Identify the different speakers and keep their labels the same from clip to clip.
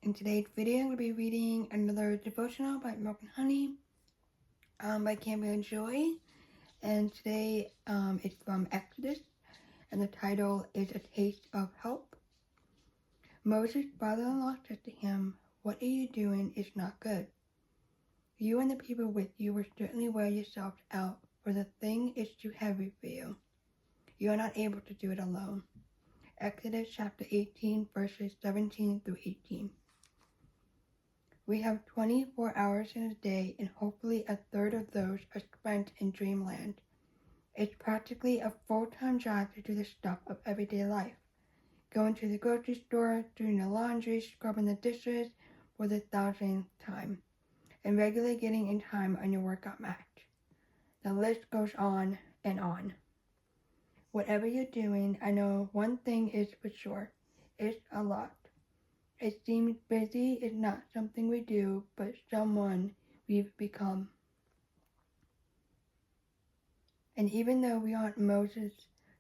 Speaker 1: In today's video, I'm going to be reading another devotional by Milk and Honey by Cambria and Joy. And today it's from Exodus, and the title is A Taste of Help. Moses' father-in-law said to him, "What are you doing is not good. You and the people with you will certainly wear yourselves out, for the thing is too heavy for you. You are not able to do it alone." Exodus chapter 18, verses 17 through 18. We have 24 hours in a day, and hopefully a third of those are spent in dreamland. It's practically a full-time job to do the stuff of everyday life. Going to the grocery store, doing the laundry, scrubbing the dishes for the 1,000th time, and regularly getting in time on your workout match. The list goes on and on. Whatever you're doing, I know one thing is for sure. It's a lot. It seems busy is not something we do, but someone we've become. And even though we aren't Moses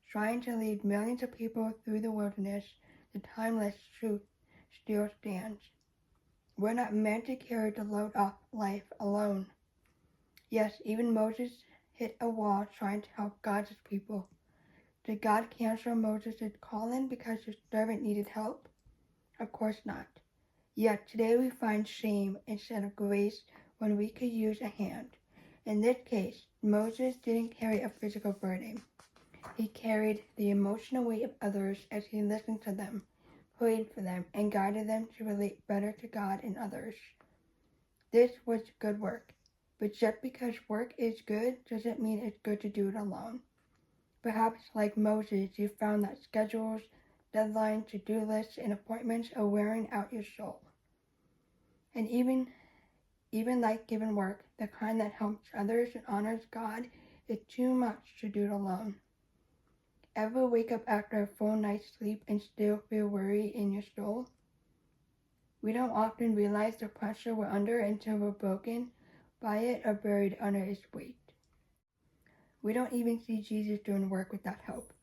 Speaker 1: trying to lead millions of people through the wilderness, the timeless truth still stands. We're not meant to carry the load of life alone. Yes, even Moses hit a wall trying to help God's people. Did God cancel Moses' calling because his servant needed help? Of course not. Yet today we find shame instead of grace when we could use a hand. In this case, Moses didn't carry a physical burden. He carried the emotional weight of others as he listened to them, prayed for them, and guided them to relate better to God and others. This was good work. But just because work is good doesn't mean it's good to do it alone. Perhaps like Moses, you found that schedules, deadlines, to-do lists, and appointments are wearing out your soul. And even like given work, the kind that helps others and honors God, is too much to do it alone. Ever wake up after a full night's sleep and still feel weary in your soul? We don't often realize the pressure we're under until we're broken by it or buried under its weight. We don't even see Jesus doing work without help.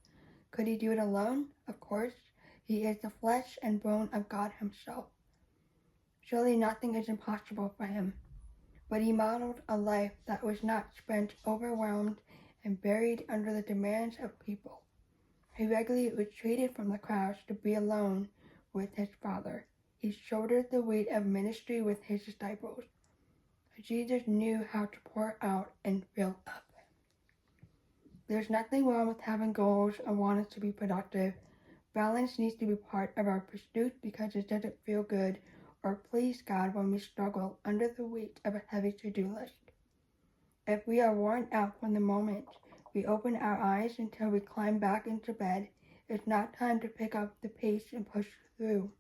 Speaker 1: Could he do it alone? Of course. He is the flesh and bone of God himself. Surely nothing is impossible for him. But he modeled a life that was not spent overwhelmed and buried under the demands of people. He regularly retreated from the crowds to be alone with his Father. He shouldered the weight of ministry with his disciples. Jesus knew how to pour out and fill up. There's nothing wrong with having goals or wanting to be productive. Balance needs to be part of our pursuit because it doesn't feel good or please God when we struggle under the weight of a heavy to-do list. If we are worn out from the moment we open our eyes until we climb back into bed, it's not time to pick up the pace and push through.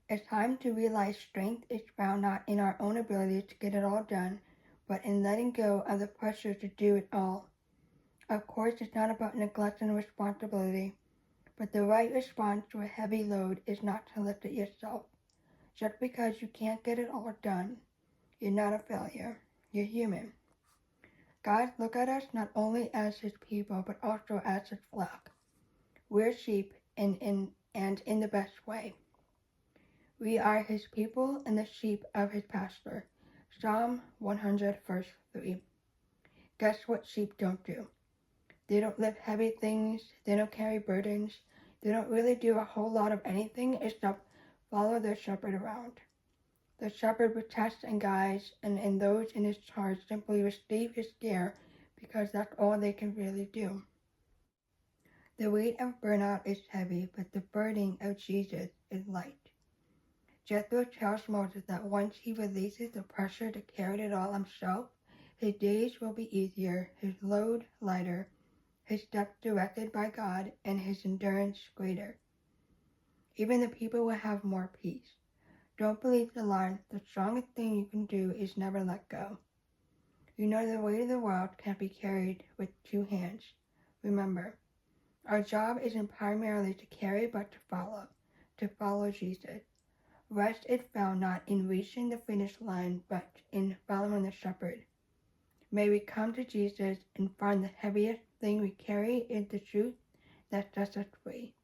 Speaker 1: It's time to realize strength is found not in our own ability to get it all done, but in letting go of the pressure to do it all. Of course, it's not about neglecting responsibility, but the right response to a heavy load is not to lift it yourself. Just because you can't get it all done, you're not a failure. You're human. God looks at us not only as his people, but also as his flock. We're sheep and in the best way. We are his people and the sheep of his pasture. Psalm 100, verse 3. Guess what sheep don't do? They don't lift heavy things. They don't carry burdens. They don't really do a whole lot of anything except follow their shepherd around. The shepherd protects and guides, and those in his charge simply receive his care because that's all they can really do. The weight of burnout is heavy, but the burden of Jesus is light. Jethro tells Moses that once he releases the pressure to carry it all himself, his days will be easier, his load lighter, his steps directed by God, and his endurance greater. Even the people will have more peace. Don't believe the lie, the strongest thing you can do is never let go. You know the weight of the world can't be carried with two hands. Remember, our job isn't primarily to carry but to follow Jesus. Rest is found not in reaching the finish line but in following the shepherd. May we come to Jesus and find the heaviest thing we carry is the truth that sets us free.